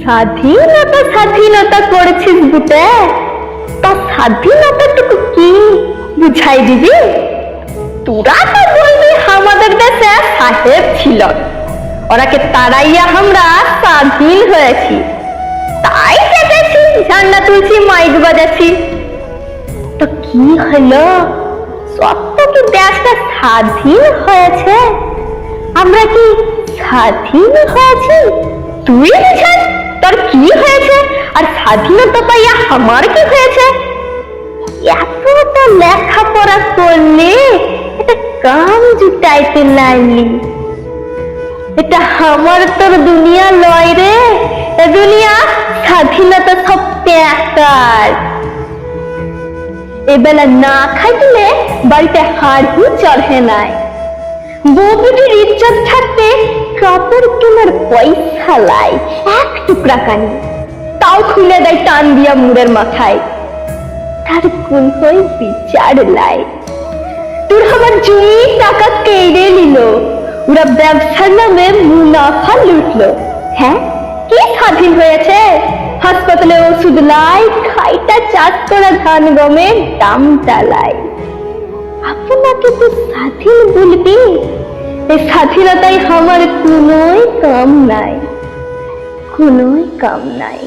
স্বাধীনতা স্বাধীনতা করেছিস বুটে, তা স্বাধীনতাটুকু কি বুঝাই দিবি? তোরা তো বলবি আমাদের দেশে সাহেব ছিল, ওরাকে তাড়াইয়া আমরা স্বাধীন হয়েছি, তাই চেঁচেছি, ঝান্ডা তুলছি, মাইক বাজাচ্ছি। তো কি হলো, সত্য কি দেশটা স্বাধীন হয়েছে? আমরা কি স্বাধীন হয়েছি? তুই বুঝাস তোর কি হয়েছে, আর স্বাধীনতা পাইয়া আমার কি হয়েছে? এতটা লেখাপড়া করলে এটা কাম জুটাইতে লাইলি, এটা আমার তোর দুনিয়া লয় রে। এ দুনিয়া স্বাধীনতা সব ত্যাগ। এবেলা না খাইলে বাড়িতে হাড়ি চড়ে নাই, বউটির ইজ্জত থাকতে কাপড় কেনার পয়সা লাই এক টুকরা কানি, তাও খুলে দেয় টান দিয়া মুড়ের মাথায়। তার কোন হয়ে বিচার লাই, তোর আমার জমি টাকা কেড়ে নিল, ওরা ব্যবসার নামে মুনাফা লুটলো। হ্যাঁ, কি স্বাধীন হয়েছে? হাসপাতালে ওষুধ লাই, খাইটা চাষ করা ধান গমের দাম চালাই। আপনাকে তো স্বাধীন বলবি? এই স্বাধীনতায় আমার কোনোই কাম নাই, কোনোই কাম নাই।